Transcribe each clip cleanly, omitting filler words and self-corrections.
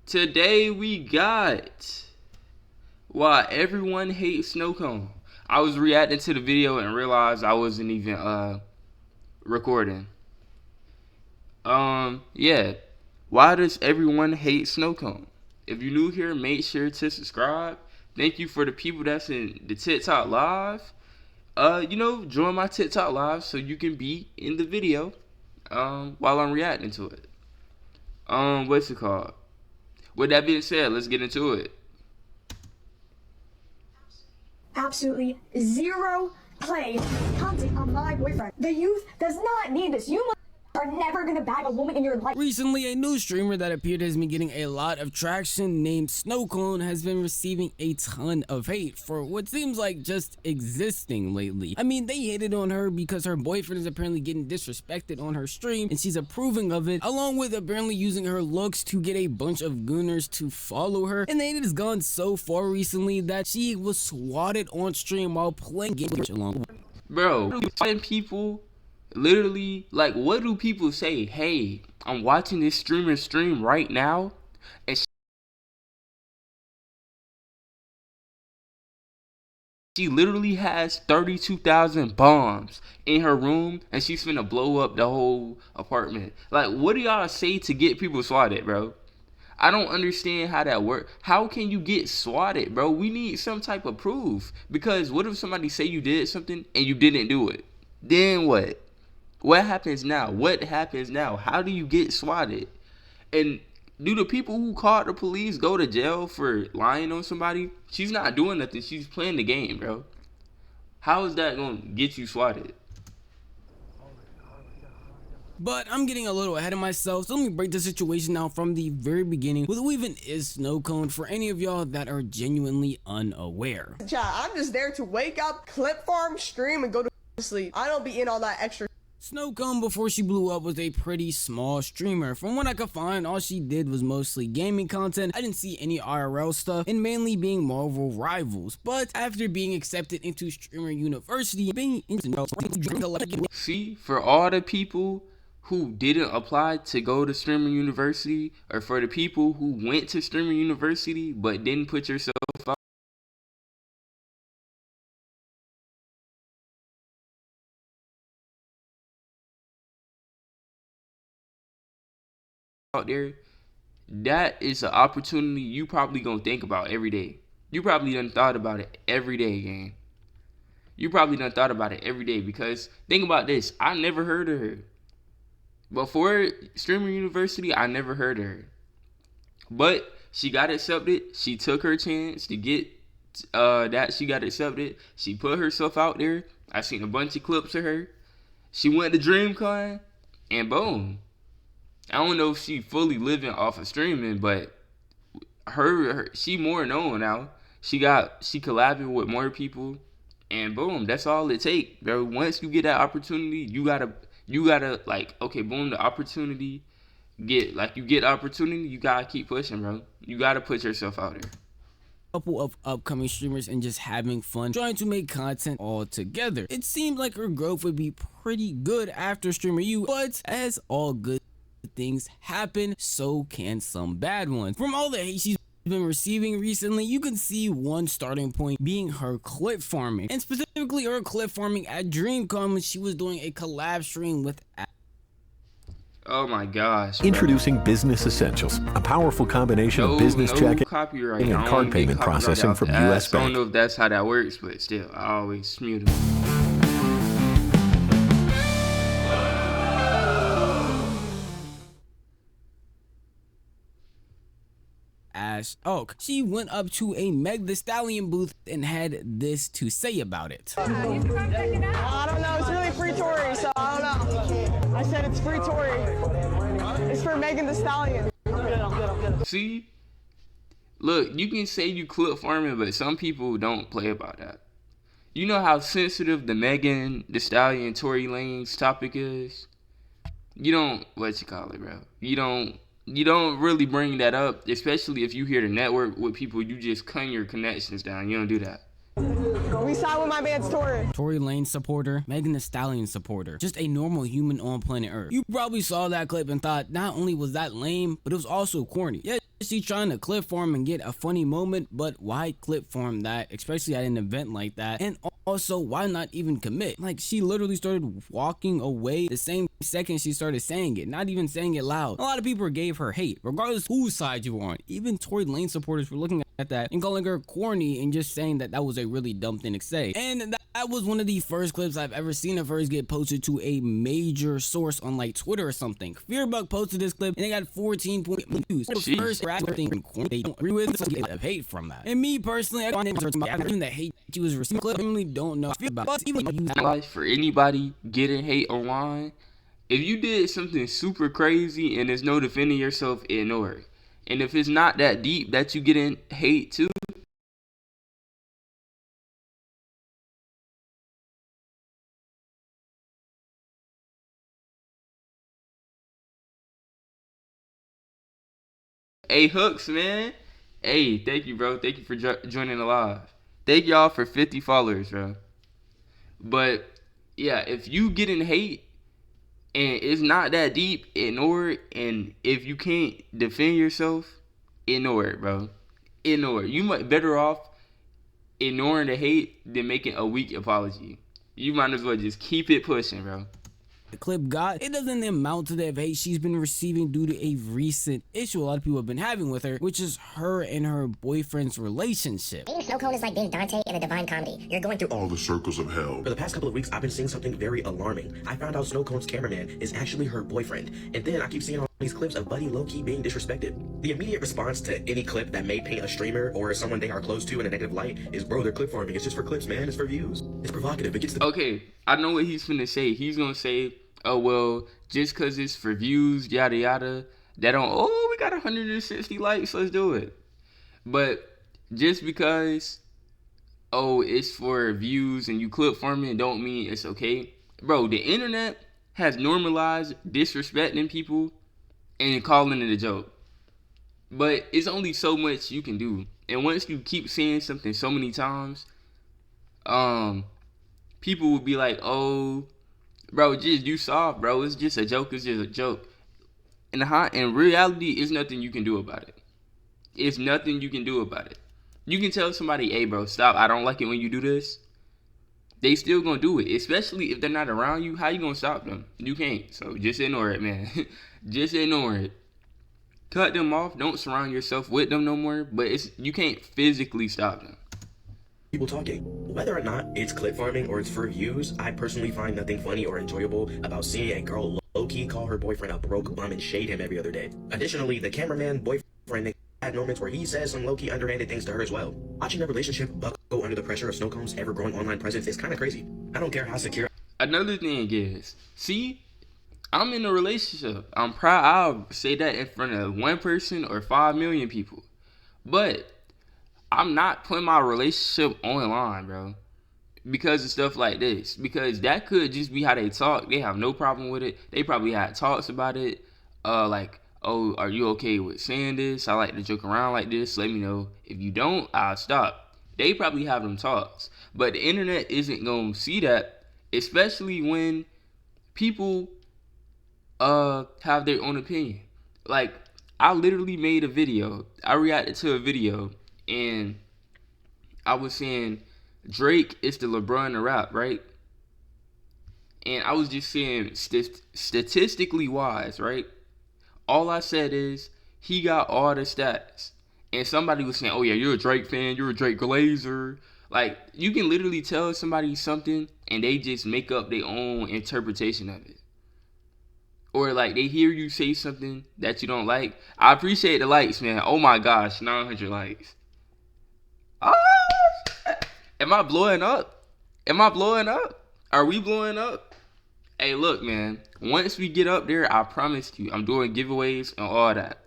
Today we got why everyone hates snowcone. I was reacting to the video and realized I wasn't even recording. Yeah. Why does everyone hate snowcone? If you're new here, make sure to subscribe. Thank you for the people that's in the TikTok live. Join my TikTok live so you can be in the video while I'm reacting to it. What's it called? With that being said, let's get into it. Absolutely zero play content on my boyfriend. The youth does not need this. You are never gonna bag a woman in your life. Recently, a new streamer that appeared has been getting a lot of traction named snowcone has been receiving a ton of hate for what seems like just existing lately. I mean, they hated on her because her boyfriend is apparently getting disrespected on her stream and she's approving of it, along with apparently using her looks to get a bunch of gooners to follow her. And the hate has gone so far recently that she was swatted on stream while playing games along. Bro, people literally, like, what do people say? Hey, I'm watching this streamer stream right now, and she literally has 32,000 bombs in her room, and she's finna blow up the whole apartment. Like, what do y'all say to get people swatted, bro? I don't understand how that works. How can you get swatted, bro? We need some type of proof. Because what if somebody say you did something and you didn't do it? Then what? What happens now? What happens now? How do you get swatted? And do the people who called the police go to jail for lying on somebody? She's not doing nothing. She's playing the game, bro. How is that going to get you swatted? But I'm getting a little ahead of myself, so let me break the situation down from the very beginning with who even is snowcone for any of y'all that are genuinely unaware. Yeah, I'm just there to wake up, clip farm, stream, and go to sleep. I don't be in all that extra. Snowcone, before she blew up, was a pretty small streamer. From what I could find, all she did was mostly gaming content. I didn't see any IRL stuff, and mainly being Marvel rivals. But after being accepted into Streamer University, See, for all the people who didn't apply to go to Streamer University, or for the people who went to Streamer University but didn't put yourself out there, that is an opportunity you probably gonna think about every day. You probably done thought about it every day, gang. You probably done thought about it every day, because think about this. I never heard of her. Before Streamer University, I never heard of her. But she got accepted. She took her chance to get that she got accepted. She put herself out there. I seen a bunch of clips of her. She went to DreamCon, and boom. I don't know if she fully living off of streaming, but she more known now. She collabing with more people, and boom, that's all it take, bro. Once you get that opportunity, you gotta like, okay, boom, the opportunity you get opportunity, you gotta keep pushing, bro. You gotta put yourself out there. Couple of upcoming streamers and just having fun trying to make content all together. It seemed like her growth would be pretty good after Streamer U, but as all good things happen, so can some bad ones. From all the hate she's been receiving recently, you can see one starting point being her clip farming, and specifically her clip farming at DreamCon when she was doing a collab stream with Oh my gosh, bro. Introducing Business Essentials, a powerful combination of business checking and card payment processing from US Bank. I don't know if that's how that works, but still, I always mute them. She went up to a Meg Thee Stallion booth and had this to say about it. I don't know, it's really free Tory, so I don't know. I said it's free Tory. It's for Megan Thee Stallion. I'm good. See? Look, you can say you clip farming, but some people don't play about that. You know how sensitive the Megan Thee Stallion Tory Lanez topic is? You don't, bro? You don't really bring that up, especially if you hear the network with people. You just cut your connections down. You don't do that. We side with my man's Tory. Tory Lanez supporter, Megan Thee Stallion supporter, just a normal human on planet Earth. You probably saw that clip and thought not only was that lame, but it was also corny. Yet She's trying to clip form and get a funny moment, but why clip form that, especially at an event like that? And also, why not even commit? Like, she literally started walking away the same second she started saying it, not even saying it loud. A lot of people gave her hate, regardless whose side you were on. Even Tory Lane supporters were looking at that and calling her corny and just saying that that was a really dumb thing to say. And that was one of the first clips I've ever seen of hers get posted to a major source on like Twitter or something. Fearbug posted this clip and they got 14 views. First thing they don't agree with of hate from that. And me personally, I don't even the hate she was receiving. I really don't know. I feel about even for anybody getting hate online. If you did something super crazy and there's no defending yourself, ignore it. And if it's not that deep that you get in hate too, hey Hooks, man. Hey, thank you, bro. Thank you for joining the live. Thank y'all for 50 followers, bro. But yeah, if you get in hate and it's not that deep, ignore it. And if you can't defend yourself, ignore it, bro. Ignore it. You might better off ignoring the hate than making a weak apology. You might as well just keep it pushing, bro. The clip got, it doesn't amount to the hate she's been receiving due to a recent issue a lot of people have been having with her, which is her and her boyfriend's relationship. Being snowcone is like being Dante in a divine comedy. You're going through all the circles of hell. For the past couple of weeks, I've been seeing something very alarming. I found out snowcone's cameraman is actually her boyfriend, and then I keep seeing all these clips of Buddy low-key being disrespected. The immediate response to any clip that may paint a streamer or someone they are close to in a negative light is, bro, they're clip farming. It's just for clips, man. It's for views. It's provocative. It gets the— Okay, I know what he's finna say. He's gonna say, oh, well, just because it's for views, yada, yada, that don't, oh, we got 160 likes, let's do it. But just because, oh, it's for views and you clip farming don't mean it's okay. Bro, the internet has normalized disrespecting people and calling it a joke. But it's only so much you can do. And once you keep saying something so many times, people will be like, oh, bro, just you soft, bro. It's just a joke. It's just a joke. In reality, it's nothing you can do about it. It's nothing you can do about it. You can tell somebody, hey, bro, stop. I don't like it when you do this. They still gonna do it, especially if they're not around you. How you gonna stop them? You can't. So just ignore it, man. Just ignore it. Cut them off. Don't surround yourself with them no more. But you can't physically stop them. People talking. Whether or not it's clip farming or it's for views, I personally find nothing funny or enjoyable about seeing a girl low-key call her boyfriend a broke bum and shade him every other day. Additionally, the cameraman boyfriend had moments where he says some low-key underhanded things to her as well. Watching the relationship buckle under the pressure of snowcone's ever-growing online presence is kind of crazy. I don't care how secure. Another thing is, see, I'm in a relationship. I'm proud. I'll say that in front of 1 person or 5 million people. But I'm not putting my relationship online, bro, because of stuff like this. Because that could just be how they talk. They have no problem with it. They probably had talks about it. Like, oh, are you okay with saying this? I like to joke around like this. Let me know. If you don't, I'll stop. They probably have them talks. But the internet isn't going to see that, especially when people have their own opinion. Like, I literally made a video. I reacted to a video, and I was saying Drake is the LeBron of rap, right? And I was just saying statistically wise, right? All I said is he got all the stats. And somebody was saying, oh yeah, you're a Drake fan, you're a Drake glazer. Like, you can literally tell somebody something and they just make up their own interpretation of it. Or like they hear you say something that you don't like. I appreciate the likes, man. Oh my gosh, 900 likes. Oh, am I blowing up? Am I blowing up? Are we blowing up? Hey, look, man. Once we get up there, I promise you, I'm doing giveaways and all that.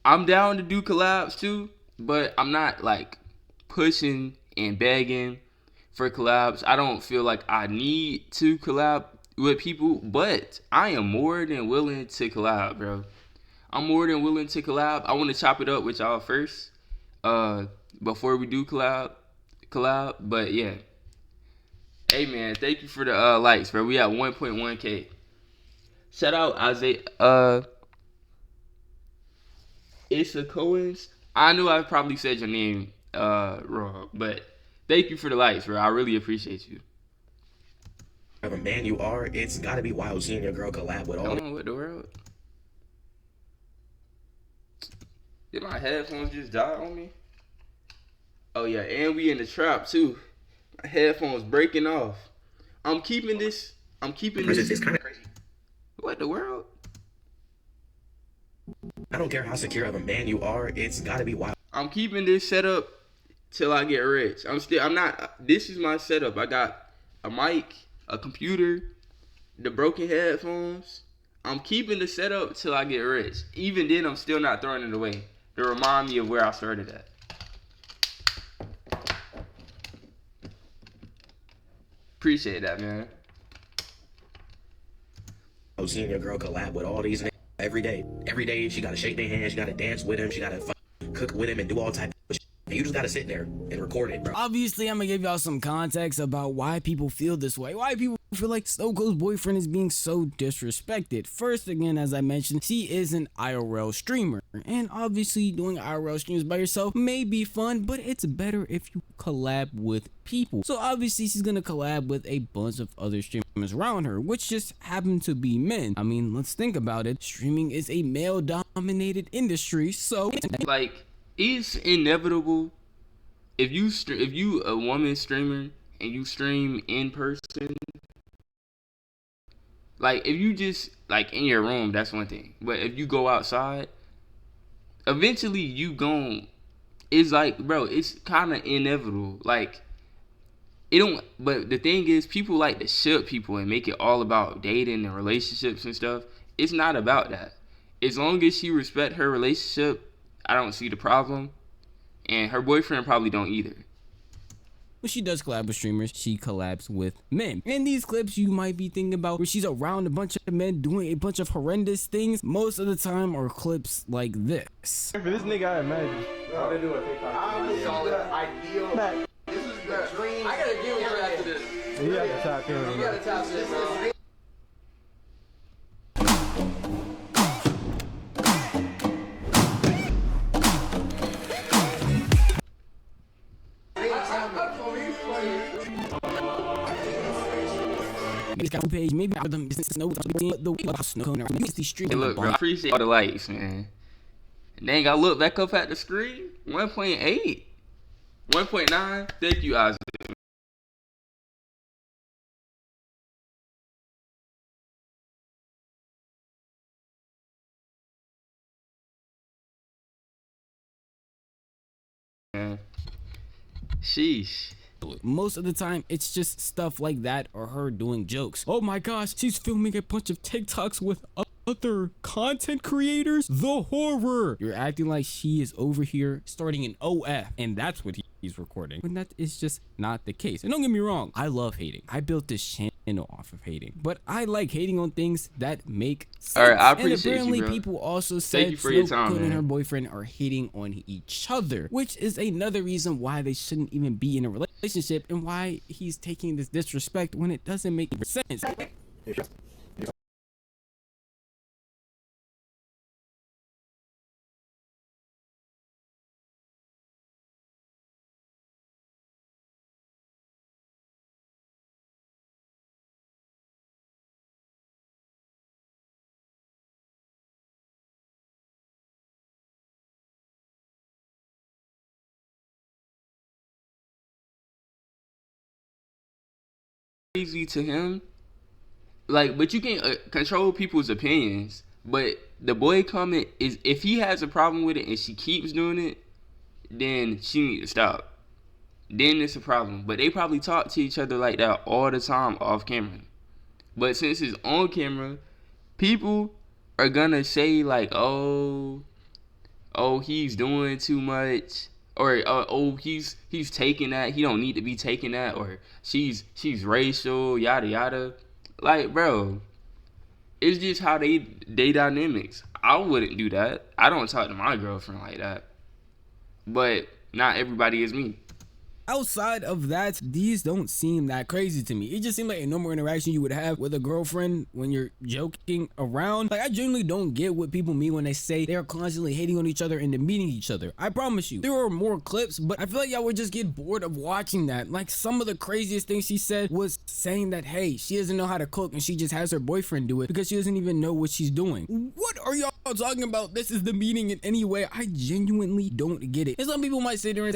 I'm down to do collabs too, but I'm not like pushing and begging for collabs. I don't feel like I need to collab with people, but I am more than willing to collab, bro. I'm more than willing to collab. I want to chop it up with y'all first, before we do collab. But yeah, hey man, thank you for the likes, bro. We at 1.1K. Shout out Isaiah. Issa Cohen's. I knew I probably said your name wrong, but thank you for the likes, bro. I really appreciate you. Of a man you are, it's gotta be wild seeing your girl collab with all. Come on, what the world? Did my headphones just die on me? Oh yeah, and we in the trap too. My headphones breaking off. I'm keeping this. It's kind of crazy. What the world? I don't care how secure of a man you are, it's gotta be wild. I'm keeping this setup till I get rich. I'm not. This is my setup. I got a mic, a computer, the broken headphones. I'm keeping the setup till I get rich. Even then, I'm still not throwing it away. To remind me of where I started at. Appreciate that, man. Seeing your girl collab with all these niggas every day. Every day, she gotta shake their hands, she gotta dance with him, she gotta cook with him and do all type of shit. And you just gotta sit there and record it, bro. Obviously, I'm gonna give y'all some context about why people feel this way. Why people feel like SnowCone's boyfriend is being so disrespected. First, again, as I mentioned, she is an IRL streamer. And obviously, doing IRL streams by yourself may be fun, but it's better if you collab with people. So obviously, she's gonna collab with a bunch of other streamers around her, which just happen to be men. I mean, let's think about it. Streaming is a male-dominated industry, so like, it's inevitable if you a woman streamer and you stream in person. Like, if you just like in your room, that's one thing. But if you go outside, eventually you gon' it's like, bro, it's kind of inevitable. Like, it don't. But the thing is, people like to ship people and make it all about dating and relationships and stuff. It's not about that. As long as she respect her relationship, I don't see the problem. And her boyfriend probably don't either. When she does collab with streamers, she collabs with men. In these clips, you might be thinking about where she's around a bunch of men doing a bunch of horrendous things. Most of the time are clips like this. For this nigga, I imagine. I've been doing TikTok. I'm solid ideal. This is the dream. I gotta give it after this. You gotta tap in. You gotta tap in, bro. Page, maybe them the street. Hey, look, bro, I appreciate all the likes, man. And then I look back up at the screen. 1.8, 1.9. Thank you, Isaac. Man. Sheesh. Most of the time, it's just stuff like that or her doing jokes. Oh my gosh, she's filming a bunch of TikToks with other content creators. The horror. You're acting like she is over here starting an OF, and that's what he's recording. When that is just not the case. And don't get me wrong, I love hating. I built this channel off of hating, but I like hating on things that make sense. All right, I appreciate and apparently you, bro. people also said SnowCone and her boyfriend are hating on each other, which is another reason why they shouldn't even be in a relationship and why he's taking this disrespect when it doesn't make sense. Crazy to him, like, but you can't control people's opinions. But the boy comment is, if he has a problem with it and she keeps doing it, then she need to stop. Then it's a problem. But they probably talk to each other like that all the time off camera. But since it's on camera, people are gonna say like, oh, he's doing too much. Or oh, he's taking that. He don't need to be taking that. Or she's racial, yada yada. Like, bro, it's just how they dynamics. I wouldn't do that. I don't talk to my girlfriend like that. But not everybody is me. Outside of that, these don't seem that crazy to me. It just seemed like a normal interaction you would have with a girlfriend when you're joking around. Like, I genuinely don't get what people mean when they say they're constantly hating on each other and demeaning each other. I promise you, there are more clips, but I feel like y'all would just get bored of watching that. Like, some of the craziest things she said was saying that, hey, she doesn't know how to cook and she just has her boyfriend do it because she doesn't even know what she's doing. What are y'all talking about? This is demeaning in any way. I genuinely don't get it. And some people might say there is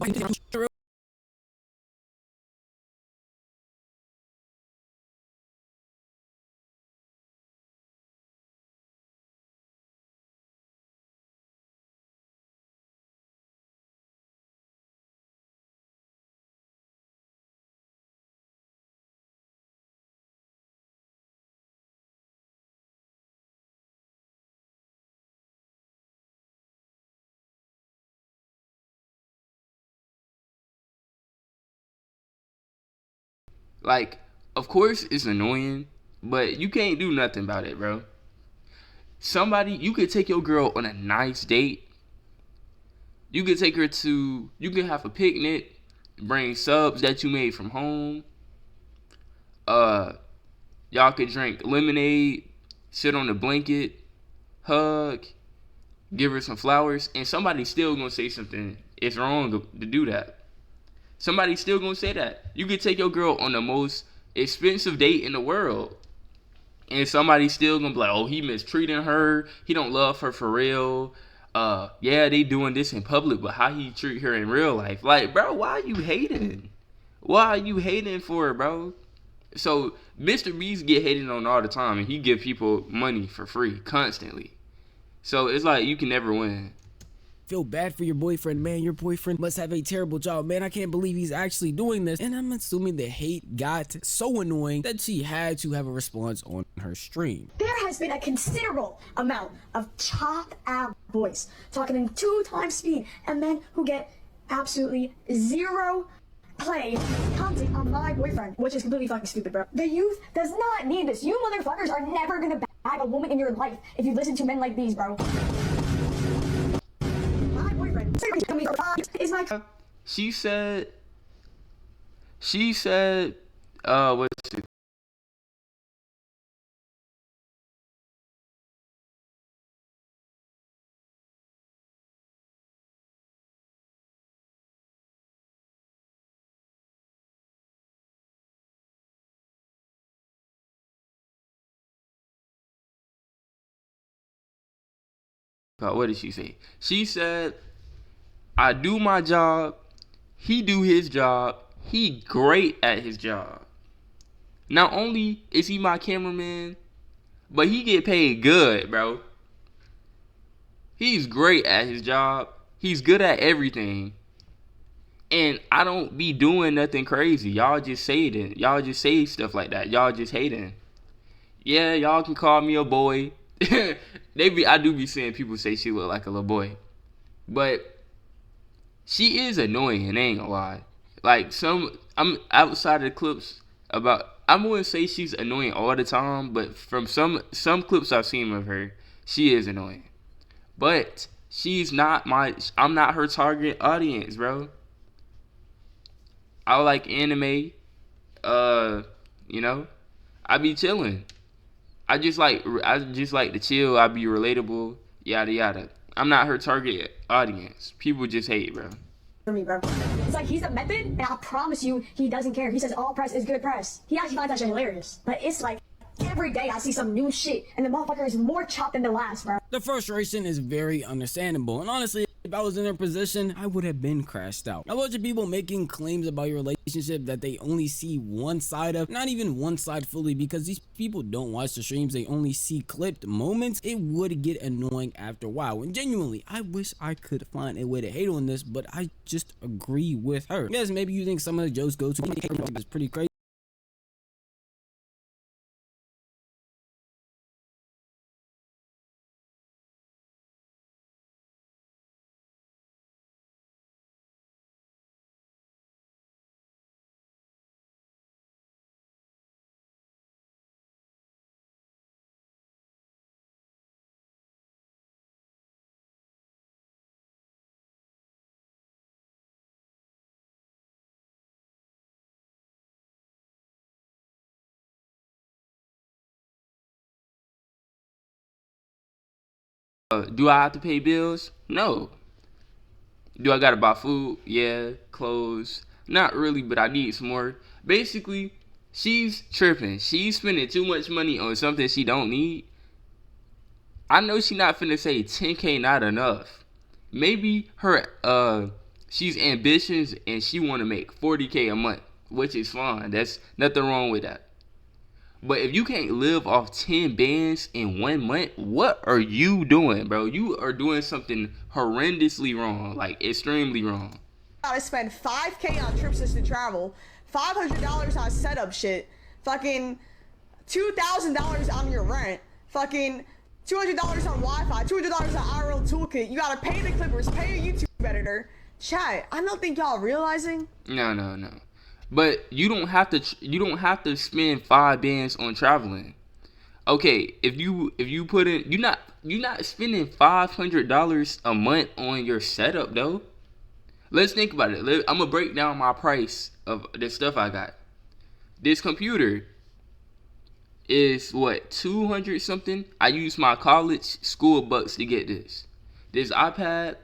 Like, of course it's annoying, but you can't do nothing about it, bro. You could take your girl on a nice date. You could take her to, you could have a picnic, bring subs that you made from home. Uh, y'all could drink lemonade, sit on the blanket, hug, give her some flowers, and somebody's still gonna say something. It's wrong to do that. Somebody's still gonna say that. You could take your girl on the most expensive date in the world, and somebody's still gonna be like, oh, he mistreating her, he don't love her for real. Yeah, they doing this in public, but how he treat her in real life? Like, bro, why are you hating? Why are you hating for it, bro? So Mr. Beast get hated on all the time, and he give people money for free constantly. So it's like you can never win. feel bad for your boyfriend, man. Your boyfriend must have a terrible job, man. I can't believe he's actually doing this. And I'm assuming the hate got so annoying that she had to have a response on her stream. There has been a considerable amount of chop-out boys talking in 2 times speed and men who get absolutely zero play commenting on my boyfriend, which is completely fucking stupid, bro. The youth does not need this. You motherfuckers are never gonna bag a woman in your life if you listen to men like these, bro. My boyfriend is my... She said, what's it? What did she say? She said, I do my job, he do his job, he great at his job. Not only is he my cameraman, but he get paid good, bro. He's great at his job. He's good at everything. And I don't be doing nothing crazy. Y'all just say it. Y'all just say stuff like that. Y'all just hating. Yeah, y'all can call me a boy. I do be seeing people say she look like a little boy. But she is annoying, and I ain't gonna lie. Like, I'm outside of the clips about, I wouldn't say she's annoying all the time, but from some clips I've seen of her, she is annoying. But I'm not her target audience, bro. I like anime. You know, I be chilling. I just like to chill. I be relatable. Yada yada. I'm not her target audience. People just hate, bro. For me, bro. It's like he's a method, and I promise you, he doesn't care. He says all press is good press. He actually finds that shit hilarious. But it's like every day I see some new shit, and the motherfucker is more chopped than the last, bro. The frustration is very understandable, and honestly, if I was in their position, I would have been crashed out. A bunch of people making claims about your relationship that they only see one side of, not even one side fully, because these people don't watch the streams, they only see clipped moments. It would get annoying after a while, and genuinely, I wish I could find a way to hate on this, but I just agree with her. Yes, maybe you think some of the jokes go to is pretty crazy. do I have to pay bills? No. Do I gotta buy food? Yeah. Clothes? Not really, but I need some more. Basically, she's tripping. She's spending too much money on something she don't need. I know she not finna say 10K not enough. Maybe she's ambitious and she wanna make 40K a month, which is fine. That's nothing wrong with that. But if you can't live off 10 bands in 1 month, what are you doing, bro? You are doing something horrendously wrong, like extremely wrong. Gotta spend 5K on trips just to travel, $500 on setup shit, fucking $2,000 on your rent, fucking $200 on Wi-Fi, $200 on IRL toolkit. You gotta pay the Clippers, pay a YouTube editor. Chat, I don't think y'all realizing. No. But you don't have to spend 5 bands on traveling. Okay, if you put in, you're not spending $500 a month on your setup though. Let's think about it. I'm gonna break down my price of the stuff I got. This computer is what, 200 something. I use my college school bucks to get this. This iPad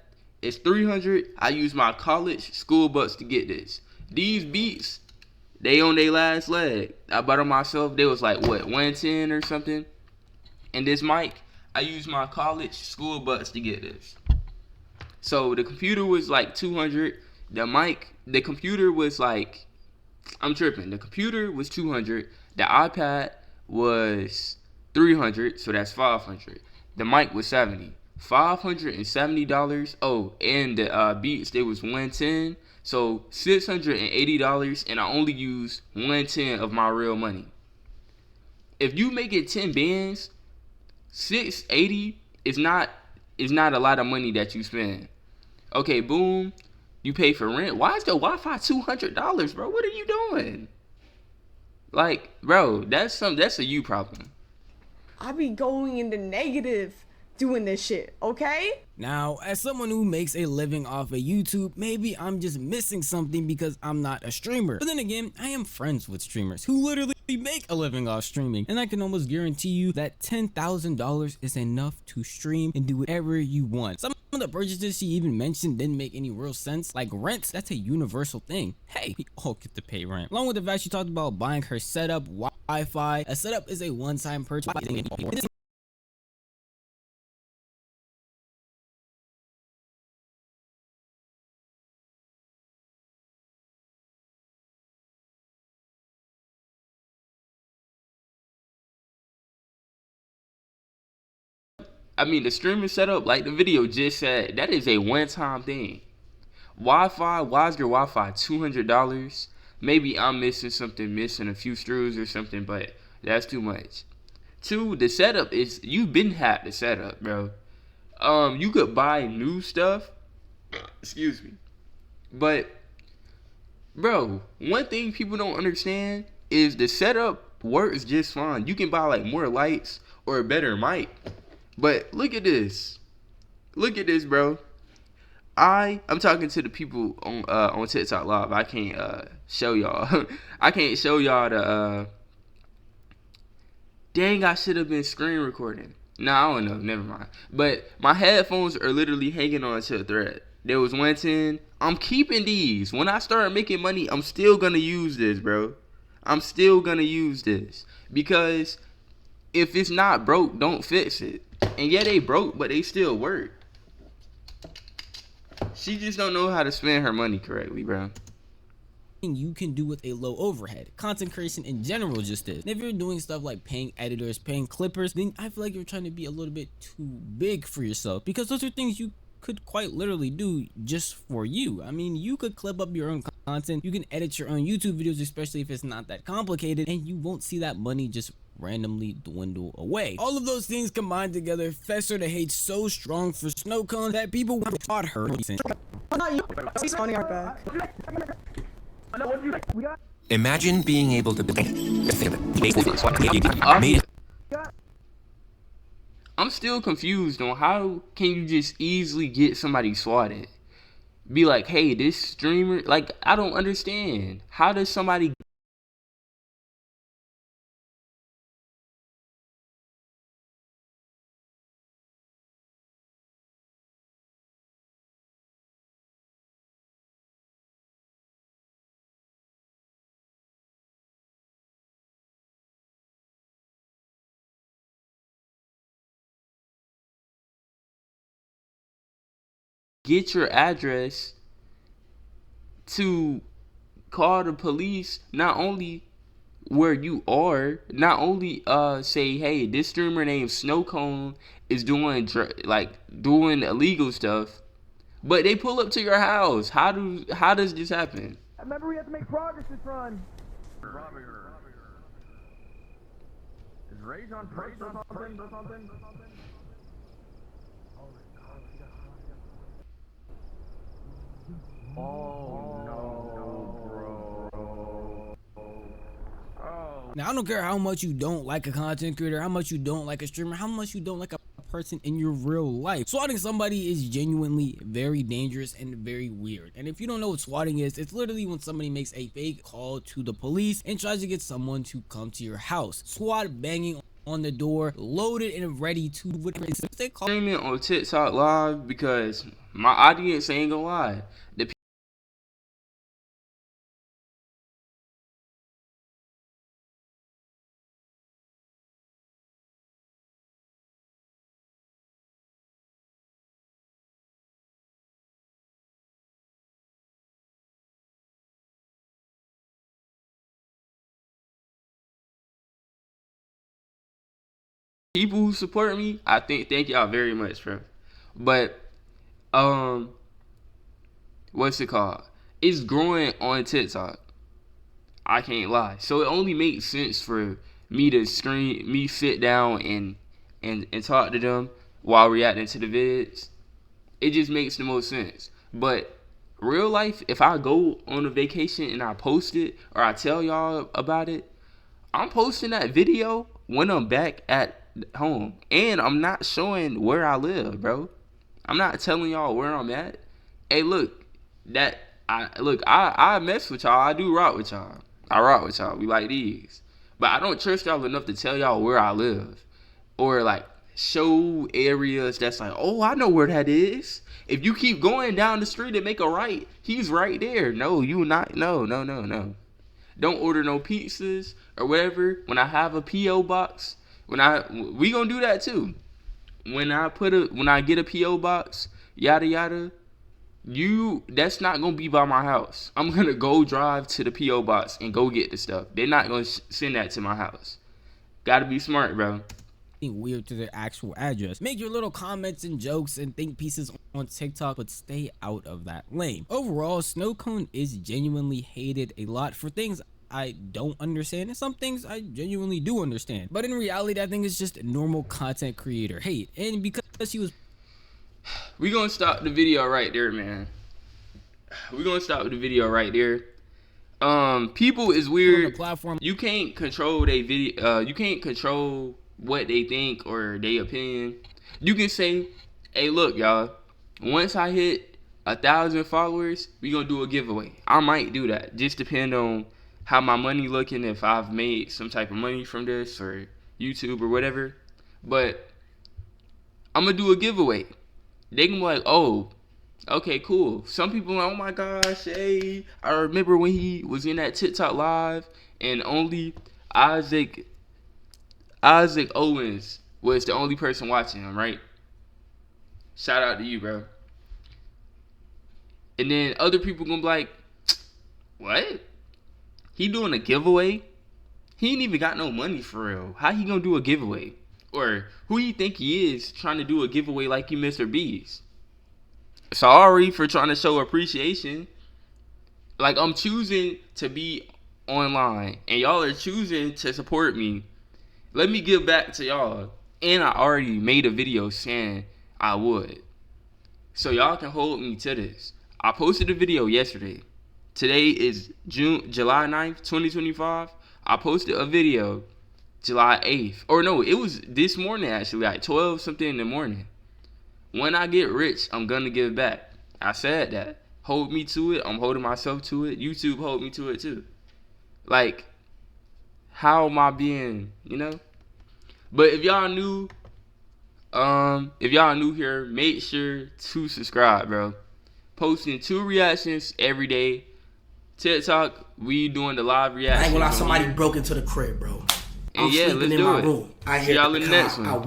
is 300. I use my college school bucks to get this. These beats, they on their last leg. I bought them myself. They was like what, 110 or something. And this mic, I use my college school bucks to get this. So the computer was like 200. The computer was like, I'm tripping. The computer was 200. The iPad was 300, so that's 500. The mic was 70. $570. Oh, and the beats, they was 110. So $680, and I only used 110 of my real money. If you make it 10 bands, 680 is not a lot of money that you spend. Okay, boom. You pay for rent. Why is the Wi-Fi $200, bro? What are you doing? Like, bro, that's a you problem. I be going in the negative doing this shit, okay? Now, as someone who makes a living off of YouTube, maybe I'm just missing something because I'm not a streamer. But then again, I am friends with streamers who literally make a living off streaming, and I can almost guarantee you that $10,000 is enough to stream and do whatever you want. Some of the purchases she even mentioned didn't make any real sense, like rent. That's a universal thing. Hey, we all get to pay rent. Along with the fact she talked about buying her setup, Wi-Fi. A setup is a one-time purchase. I mean, the streaming setup, like the video just said, that is a one-time thing. Wi-Fi, why is your Wi-Fi $200? Maybe I'm missing something, missing a few screws or something, but that's too much. 2, the setup is, you been had the setup, bro. You could buy new stuff, excuse me, but bro, one thing people don't understand is the setup works just fine. You can buy like more lights or a better mic. But look at this. Look at this, bro. I'm talking to the people on TikTok Live. I can't show y'all. I can't show y'all the dang, I should have been screen recording. Nah, I don't know. Never mind. But my headphones are literally hanging on to a thread. There was 110. I'm keeping these. When I start making money, I'm still gonna use this, bro. I'm still gonna use this. Because if it's not broke, don't fix it. And yeah, they broke, but they still work. She just don't know how to spend her money correctly, bro. You can do with a low overhead. Content creation in general just is. And if you're doing stuff like paying editors, paying clippers, then I feel like you're trying to be a little bit too big for yourself, because those are things you could quite literally do just for you. I mean, you could clip up your own content, you can edit your own YouTube videos, especially if it's not that complicated, and you won't see that money just randomly dwindle away. All of those things combined together fester the hate so strong for snowcone that people thought her. Imagine being able to I'm still confused on how can you just easily get somebody swatted. Be like, hey, this streamer, like, I don't understand. How does somebody get your address to call the police, not only where you are, not only say, hey, this streamer named Snowcone is doing doing illegal stuff, but they pull up to your house. How does this happen? I remember we have to make progress this run. Is Rage on first or something? Oh no, bro. Now, I don't care how much you don't like a content creator, how much you don't like a streamer, how much you don't like a person in your real life. Swatting somebody is genuinely very dangerous and very weird. And if you don't know what swatting is, it's literally when somebody makes a fake call to the police and tries to get someone to come to your house. SWAT banging on the door, loaded and ready to whatever they call streaming on TikTok live, because my audience ain't gonna lie. The people who support me, I thank y'all very much, bro. But what's it called? It's growing on TikTok. I can't lie. So it only makes sense for me to sit down and talk to them while reacting to the vids. It just makes the most sense. But real life, if I go on a vacation and I post it or I tell y'all about it, I'm posting that video when I'm back at home, and I'm not showing where I live, bro. I'm not telling y'all where I'm at. Hey, look, I mess with y'all. I do rock with y'all. I rock with y'all. We like these, but I don't trust y'all enough to tell y'all where I live, or like show areas that's like, oh, I know where that is. If you keep going down the street and make a right, he's right there. No, you not. No. Don't order no pizzas or whatever. When I have a PO box, we gonna do that too. When I get a PO box, yada yada, that's not gonna be by my house. I'm gonna go drive to the PO box and go get the stuff. They're not gonna send that to my house. Gotta be smart, bro. Weird to their actual address. Make your little comments and jokes and think pieces on TikTok, but stay out of that lane. Overall, Snowcone is genuinely hated a lot for things I don't understand, and some things I genuinely do understand. But in reality, I think it's just normal content creator hate. And because she was... We gonna stop the video right there, man. We gonna stop the video right there. People is weird. Platform. You can't control their video. You can't control what they think or their opinion. You can say, hey, look, y'all, once I hit 1,000 followers, we gonna do a giveaway. I might do that. Just depend on how my money looking, if I've made some type of money from this or YouTube or whatever. But I'm gonna do a giveaway. They can be like, oh, okay, cool. Some people are like, oh my gosh, hey, I remember when he was in that TikTok live and only Isaac Owens was the only person watching him, right? Shout out to you, bro. And then other people gonna be like, what? He doing a giveaway? He ain't even got no money for real. How he gonna do a giveaway? Or who you think he is trying to do a giveaway like you Mr. Beast? Sorry for trying to show appreciation. Like, I'm choosing to be online and y'all are choosing to support me. Let me give back to y'all. And I already made a video saying I would. So y'all can hold me to this. I posted a video yesterday. Today is July 9th, 2025. I posted a video July 8th. Or no, it was this morning actually, like 12 something in the morning. When I get rich, I'm gonna give back. I said that. Hold me to it. I'm holding myself to it. YouTube hold me to it too. Like, how am I being, you know? But if y'all new here, make sure to subscribe, bro. Posting 2 reactions every day. TikTok, we doing the live reactions. I ain't gonna lie, somebody broke into the crib, bro. And yeah, let's do it. See y'all in the next one.